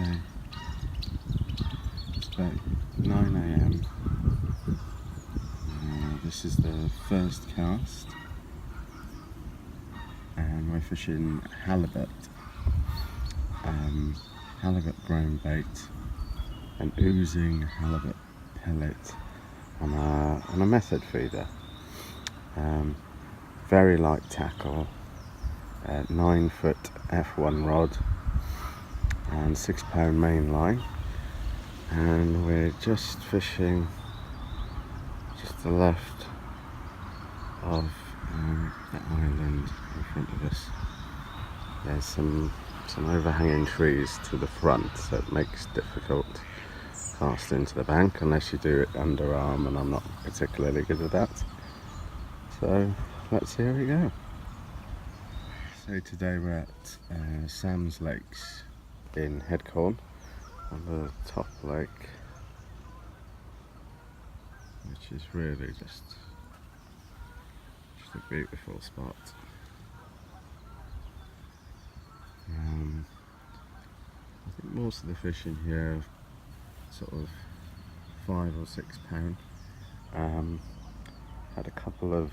Sunday. It's about 9 AM. This is the first cast, and we're fishing halibut. Halibut ground bait, an oozing halibut pellet on a method feeder. Very light tackle, 9-foot F1 rod and 6-pound main line, and we're just fishing just to the left of the island in front of us. There's some overhanging trees to the front, so it makes it difficult cast into the bank unless you do it underarm, and I'm not particularly good at that. So let's see how we go. So today we're at Sam's Lakes in Headcorn on the top lake, which is really just a beautiful spot. I think most of the fish in here are sort of 5 or 6 pound. Had a couple of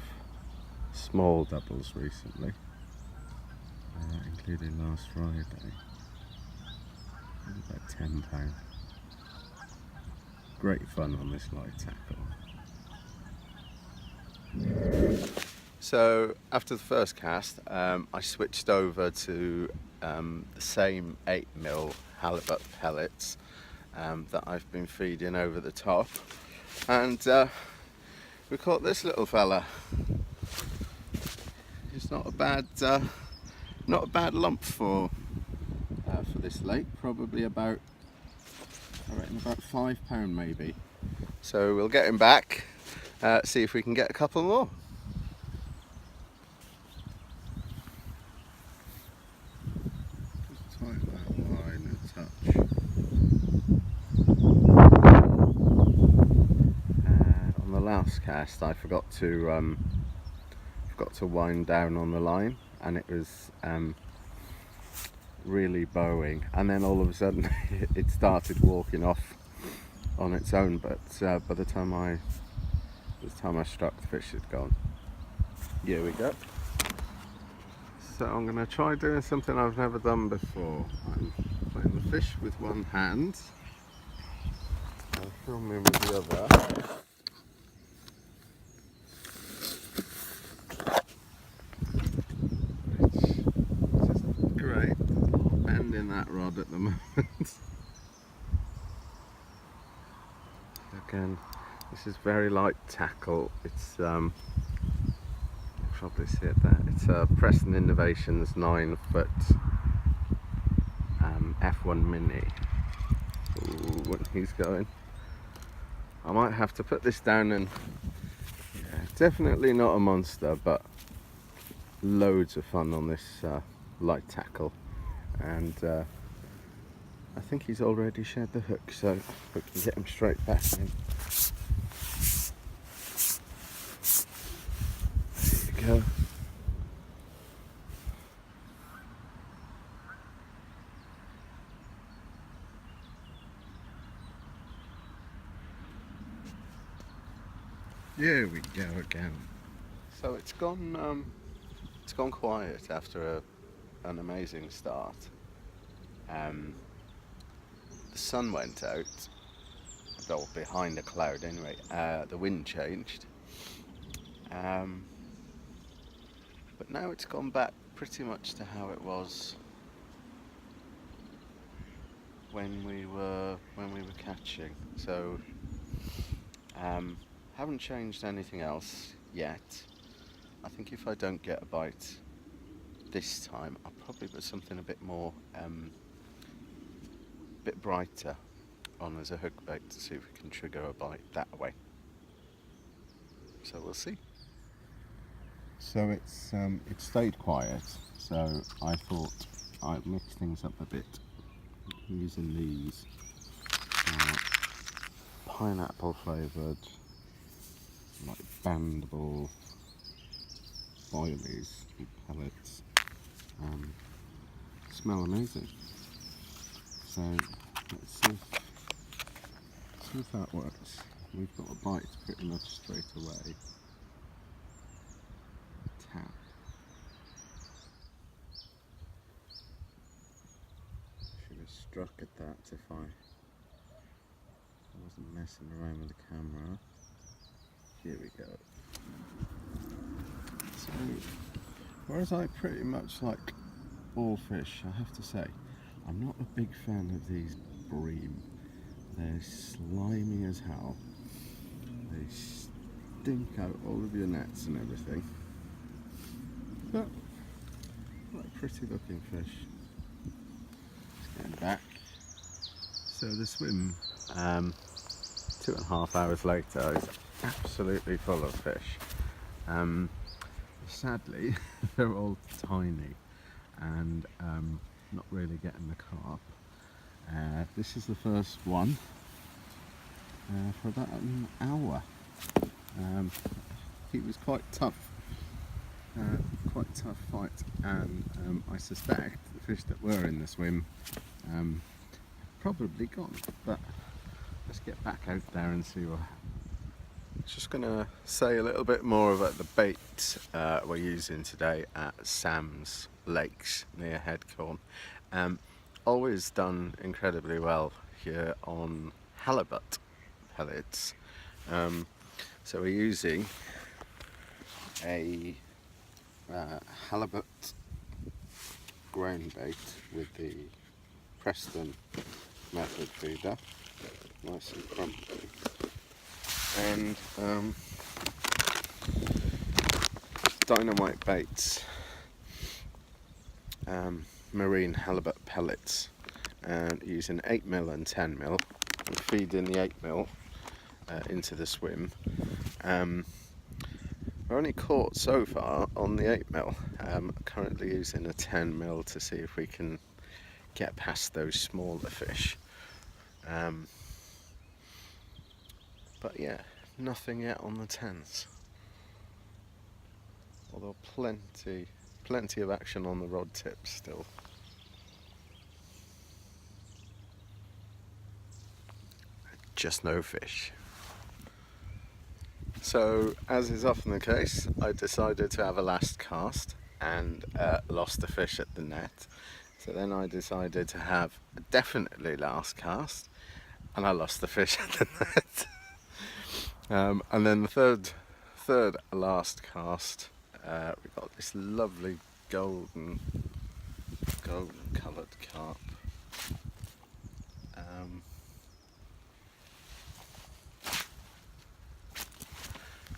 small doubles recently, including last Friday. About 10 pound. Great fun on this light tackle. So after the first cast, I switched over to the same 8mm halibut pellets that I've been feeding over the top, and we caught this little fella. It's not a bad lump for this lake. Probably about, I reckon, about 5 pound maybe. So we'll get him back, see if we can get a couple more. Just tighten that line a touch. On the last cast, I forgot to wind down on the line, and it was really bowing, and then all of a sudden it started walking off on its own, but by the time I struck, the fish had gone. Here we go. So I'm going to try doing something I've never done before. I'm playing the fish with one hand, I'm filming with the other. Great, bending that rod at the moment. Again, this is very light tackle. It's you'll probably see it there. It's a Preston Innovations 9-foot F1 Mini. Ooh, when he's going, I might have to put this down, and yeah, definitely not a monster, but loads of fun on this light tackle, and I think he's already shed the hook, so we can get him straight back in. There you go. Here we go again. So it's gone quiet after an amazing start. The sun went out, well, behind a cloud anyway. The wind changed, but now it's gone back pretty much to how it was when we were catching. So haven't changed anything else yet. I think if I don't get a bite this time, I'll probably put something a bit more, bit brighter on as a hook bait to see if we can trigger a bite that way. So we'll see. So it's it stayed quiet, so I thought I'd mix things up a bit using these pineapple flavoured, like bandable boilies and pellets. Smell amazing. So Let's see if that works. We've got a bite pretty much straight away. Tap. Should have struck at that if I wasn't messing around with the camera. Here we go. So, whereas I pretty much like all fish, I have to say, I'm not a big fan of these bream. They're slimy as hell. They stink out all of your nets and everything. But, quite pretty looking fish. Just getting back. So the swim, 2.5 hours later, is absolutely full of fish. Sadly, they're all tiny and not really getting the carp. This is the first one for about an hour. He was quite tough fight, and I suspect the fish that were in the swim probably gone, but let's get back out there and see what happens. Just going to say a little bit more about the bait we're using today at Sam's Lakes near Headcorn. Always done incredibly well here on halibut pellets. So we're using a halibut ground bait with the Preston method feeder, nice and crumpy, and dynamite baits, marine halibut pellets, and using 8mm and 10mm, and feeding the 8mm into the swim. We're only caught so far on the 8mm. Currently using a 10mm to see if we can get past those smaller fish. But yeah, nothing yet on the 10s. Although plenty of action on the rod tips still. Just no fish. So, as is often the case, I decided to have a last cast and lost the fish at the net. So then I decided to have a definitely last cast, and I lost the fish at the net. And then the third last cast, we got this lovely golden coloured carp.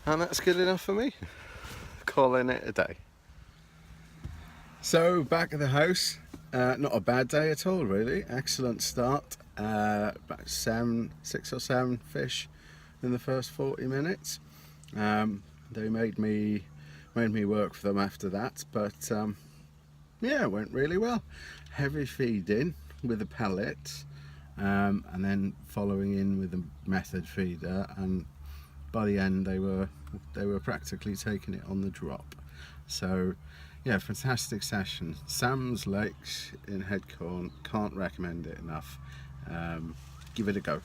And that's good enough for me. Calling it a day. So back at the house, not a bad day at all really. Excellent start. About 6 or 7 fish in the first 40 minutes. They made me work for them after that, but yeah, it went really well. Heavy feeding with the pellet, and then following in with the method feeder, and by the end they were practically taking it on the drop. So yeah, fantastic session. Sam's Lakes in Headcorn, can't recommend it enough. Give it a go.